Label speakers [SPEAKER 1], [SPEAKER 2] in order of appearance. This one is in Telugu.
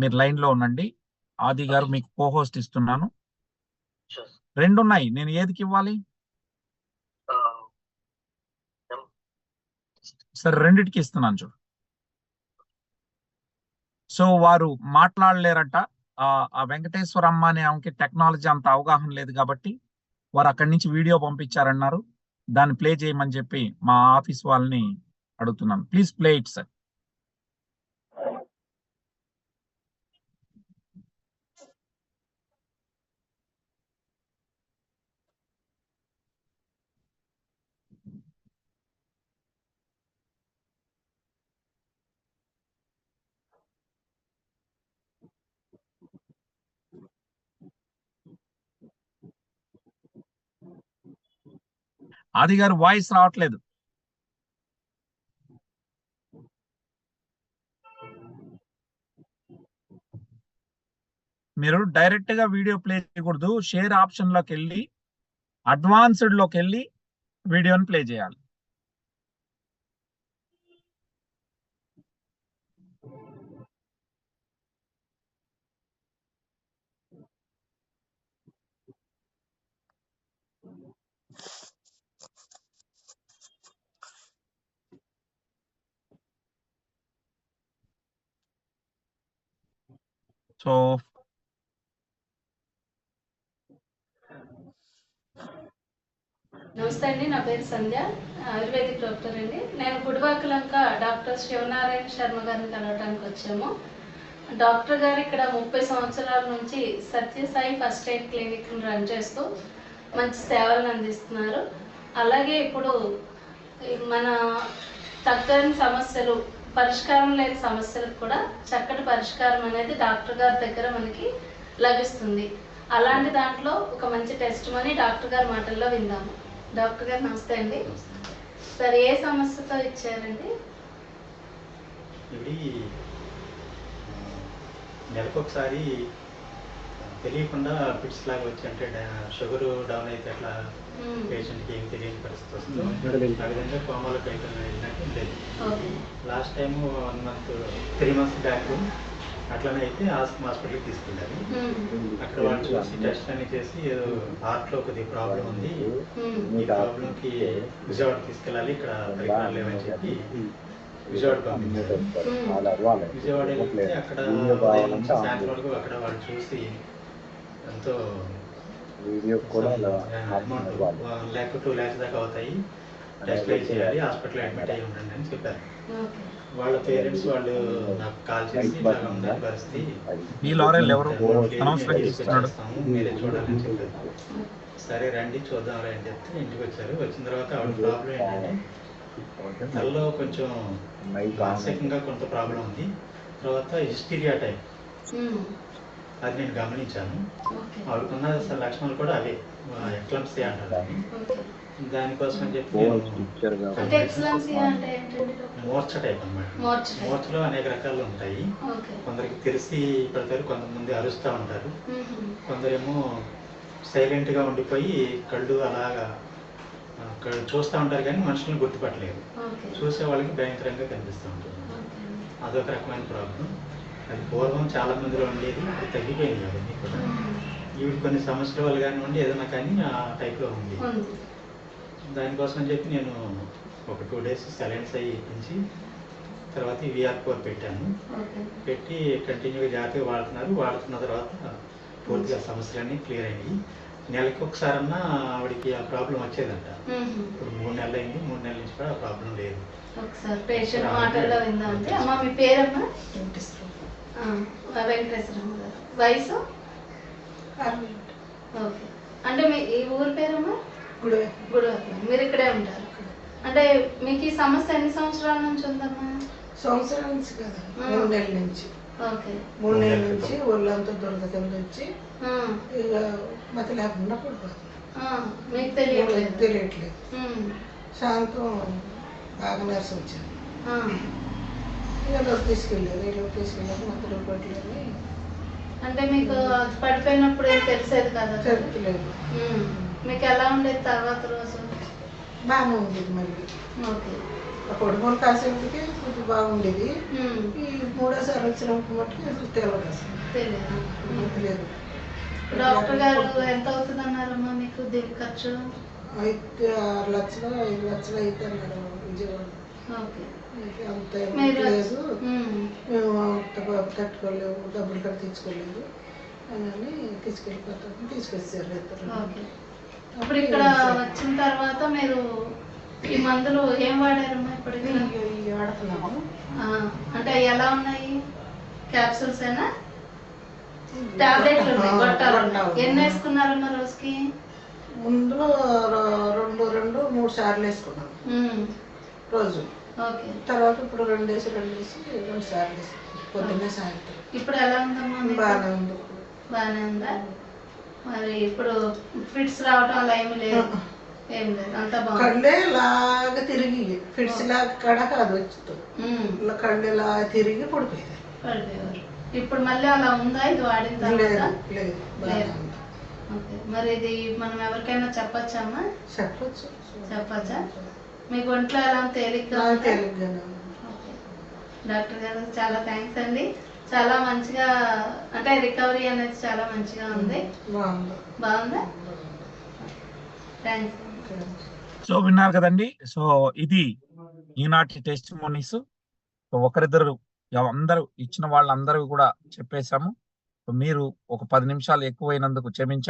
[SPEAKER 1] మీరు లైన్ లో ఉండండి. ఆది గారు
[SPEAKER 2] ఓకే.
[SPEAKER 1] మీకు కో హోస్ట్ ఇస్తున్నాను.
[SPEAKER 2] షూర్.
[SPEAKER 1] రెండు ఉన్నాయి, నేను ఏదికి ఇవ్వాలి?
[SPEAKER 2] ఆహ్, ఎం
[SPEAKER 1] సరే, రెండిటికి ఇస్తున్నాను చూడు. సో వారు మాట్లాడలేరట. ఆ వెంకటేశ్వరమ్మ అనే ఆమెకి టెక్నాలజీ అంత అవగాహన లేదు కాబట్టి వారు అక్కడి నుంచి వీడియో పంపించారన్నారు. దాన్ని ప్లే చేయమని చెప్పి మా ఆఫీస్ వాళ్ళని అడుగుతున్నాను. Please play it sir. ఆది గారు వాయిస్ రావట్లేదు. మీరు డైరెక్ట్ గా వీడియో ప్లే చేయకూడదు. షేర్ ఆప్షన్ లోకి వెళ్ళి అడ్వాన్స్డ్ లోకి వెళ్ళి వీడియోని ప్లే చేయాలి. సో
[SPEAKER 3] నమస్తే అండి, నా పేరు సంధ్య, ఆయుర్వేదిక్ డాక్టర్ అండి. నేను గుడివాకలంక డాక్టర్ శివనారాయణ శర్మ గారిని కలవడానికి వచ్చాము. డాక్టర్ గారు ఇక్కడ 30 సంవత్సరాల నుంచి సత్యసాయి ఫస్ట్ ఎయిడ్ క్లినిక్ని రన్ చేస్తూ మంచి సేవలను అందిస్తున్నారు. అలాగే ఇప్పుడు మన తగ్గని సమస్యలు, పరిష్కారం లేని సమస్యలకు కూడా చక్కటి పరిష్కారం అనేది డాక్టర్ గారి దగ్గర మనకి లభిస్తుంది. అలాంటి దాంట్లో ఒక మంచి టెస్ట్ మనీ డాక్టర్ గారి మాటల్లో విందాము. డాక్టర్ గారు నమస్తే అండి. సార్, ఏ సమస్యతో ఇచ్చారండి?
[SPEAKER 4] ఇవి నెలకొకసారి తెలియకుండా పిట్స్ లాగా వచ్చి, అంటే షుగర్ డౌన్ అయితే అట్లా పేషెంట్కి ఏం తెలియని పరిస్థితి వస్తుంది. ఆ విధంగా కోమాలకు అయితే వెళ్ళినట్టు లేదు. Last time 1 month 3 months back అట్లనే అయితే హాస్పిటల్కి తీసుకెళ్ళాలి. అక్కడ వాళ్ళు చూసి టెస్ట్ అని చేసి ఏదో హార్ట్లో కొద్దిగా ప్రాబ్లం ఉంది, ఈ ప్రాబ్లంకి విజయవాడ తీసుకెళ్ళాలి, ఇక్కడ పరికరాలు లేవని చెప్పి విజయవాడ పంపించారు. విజయవాడ వెళ్తే అక్కడ ఉదయం నుంచి సాయంత్రం వరకు అక్కడ వాళ్ళు చూసి ఎంతో అమౌంట్ 1 lakh 2 lakhs దాకా అవుతాయి, టెస్ట్ చేయాలి, హాస్పిటల్ అడ్మిట్ అయ్యి ఉండండి అని చెప్పారు. వాళ్ళ పేరెంట్స్ వాళ్ళు నాకు కాల్ చేసి ఇలాగ ఉందని పరిస్థితి, మీరే చూడాలని చెప్పారు. సరే రండి చూద్దాం అని చెప్తే ఇంటికి వచ్చారు. వచ్చిన తర్వాత ఆవిడ ప్రాబ్లం ఏంటంటే తలలో కొంచెం మానసికంగా కొంత ప్రాబ్లం ఉంది, తర్వాత హిస్టీరియా టైప్, అది నేను గమనించాను. ఆవిడకున్న లక్షణాలు కూడా అవే, ఎక్లమ్సీ అంటారు. దానికోసం అని చెప్పి మూర్ఛ టైప్ అన్నమాట. మూర్ఛలో అనేక రకాలు ఉంటాయి. కొందరికి తెలిసి పెడతారు, కొంతమంది అరుస్తూ ఉంటారు, కొందరేమో సైలెంట్గా ఉండిపోయి కళ్ళు అలాగా చూస్తూ ఉంటారు కానీ మనుషులను గుర్తుపట్టలేరు, చూసే వాళ్ళకి భయంకరంగా కనిపిస్తూ ఉంటుంది. అదొక రకమైన ప్రాబ్లం. అది పూర్వం చాలా మందిలో ఉండేది, అది తగ్గిపోయింది అవన్నీ కూడా. ఇవి కొన్ని సమస్యల వల్ల కానివ్వండి ఏదైనా కానీ ఆ టైప్లో ఉంది. దానికోసం అని చెప్పి నేను ఒక 2 days సైలెన్స్ అయ్యి ఇప్పించి తర్వాత VR4 పెట్టాను. పెట్టి కంటిన్యూగా జాగ్రత్తగా వాడుతున్న తర్వాత పూర్తిగా సమస్యలన్నీ క్లియర్ అయ్యి నెలకి ఒకసారన్నా ఆవిడకి ఆ ప్రాబ్లం వచ్చేదంట. ఇప్పుడు 3 నెలలు అయింది, 3 నెలల నుంచి కూడా ఆ ప్రాబ్లం లేదు.
[SPEAKER 3] ఒకసారి పేషెంట్ మాటల్లో విందామంటే, అమ్మ మీ పేరమ్మా? వెంకటేశ్వరమ్మ గారు. వయసు? ఓకే. అంటే మీ ఈ ఊరి పేరమ్మా? గుడివాకలం. మీరు ఇక్కడే ఉంటారు. అంటే మీకు ఈ సమస్య ఎన్ని సంవత్సరాల నుంచి ఉందమ్మా?
[SPEAKER 5] సంవత్సరాల నుంచి కదా, 3 నెలల నుంచి.
[SPEAKER 3] ఓకే.
[SPEAKER 5] 3 నెలల నుంచి ఒళ్ళంతా దురద కింద వచ్చి ఇక మత లేకుండా పడిపోతుంది.
[SPEAKER 3] మీకు తెలియట్లేదు.
[SPEAKER 5] సాయంత్రం బాగా నీరసం వచ్చింది. ఇక తీసుకెళ్ళారు మత పట్టలేదు.
[SPEAKER 3] అంటే మీకు పడిపోయినప్పుడు ఏం తెలిసేది కదా?
[SPEAKER 5] తెలియలేదు.
[SPEAKER 3] మీకు ఎలా ఉండేది తర్వాత రోజు?
[SPEAKER 5] బాగానే ఉండేది మళ్ళీ.
[SPEAKER 3] ఓకే.
[SPEAKER 5] కొడుకులు కాసేపటికి కొంచెం బాగుండేది. ఈ మూడోసారి వచ్చినప్పుడు మట్టుకు అసలు తెలియదు, అసలు తెలియదు.
[SPEAKER 3] డాక్టర్ గారు ఎంత అవుతుంది అన్నారమ్మా మీకు దీని ఖర్చు?
[SPEAKER 5] అయితే 6 లక్షలు 5 లక్షలు అయితే అన్నారు విజయవాడ.
[SPEAKER 3] ఓకే.
[SPEAKER 5] అంత లేదు, మేము అంత తట్టుకోలేము, డబ్బులు కూడా తెచ్చుకోలేదు అని తీసుకొచ్చారు ఇద్దరు.
[SPEAKER 3] ఓకే. ఇప్పుడు ఇక్కడ వచ్చిన తర్వాత మీరు ఈ మందులు ఏం వాడారమ్మా ఇప్పటికి?
[SPEAKER 5] ఇవి వాడుతున్నాము.
[SPEAKER 3] అంటే ఎలా ఉన్నాయి? క్యాప్సూల్స్ అయినా టాబ్లెట్లు ఉన్నాయి, గొట్టాలు ఉన్నాయి. ఎన్ని వేసుకున్నారమ్మా రోజుకి?
[SPEAKER 5] ముందు 2-3 సార్లు వేసుకున్నాం రోజు.
[SPEAKER 3] ఓకే.
[SPEAKER 5] తర్వాత ఇప్పుడు 2 వేసి 2 సార్లు వేసుకున్నాం, పొద్దున్నే సాయంత్రం.
[SPEAKER 3] ఇప్పుడు ఎలా ఉందమ్మా?
[SPEAKER 5] బాగానే ఉంది.
[SPEAKER 3] బాగానే ఉందా? మరి ఇప్పుడు ఫిట్స్ రావటం అలా ఏమి లేదు? ఏం లేదు, అంతా బాగుంది.
[SPEAKER 5] కళ్ళే లాగా తిరిగి ఫిట్స్ లాగా కడ కాదు వచ్చుతో కళ్ళు ఇలా తిరిగి పడిపోయేది.
[SPEAKER 3] ఇప్పుడు మళ్ళీ అలా ఉందా ఇది వాడిన తర్వాత?
[SPEAKER 5] లేదు.
[SPEAKER 3] ఓకే. మరి ఇది మనం ఎవరికైనా చెప్పచ్చమ్మా? చెప్పచ్చా? మీకు ఒంట్లో ఎలా తేలిగ్గా?
[SPEAKER 5] తేలిగ్గానే.
[SPEAKER 3] డాక్టర్ గారు చాలా థ్యాంక్స్ అండి. చాలా మంచిగా అంటే రికవరీ అనేది చాలా మంచిగా ఉంది. బాగుందా? థ్యాంక్స్.
[SPEAKER 1] సో విన్నారు కదండి. సో ఇది ఈనాటి టెస్టిమోనీస్. ఒకరిద్దరు అందరూ ఇచ్చిన వాళ్ళందరూ కూడా చెప్పేశాము. మీరు ఒక 10 నిమిషాలు ఎక్కువైనందుకు క్షమించండి.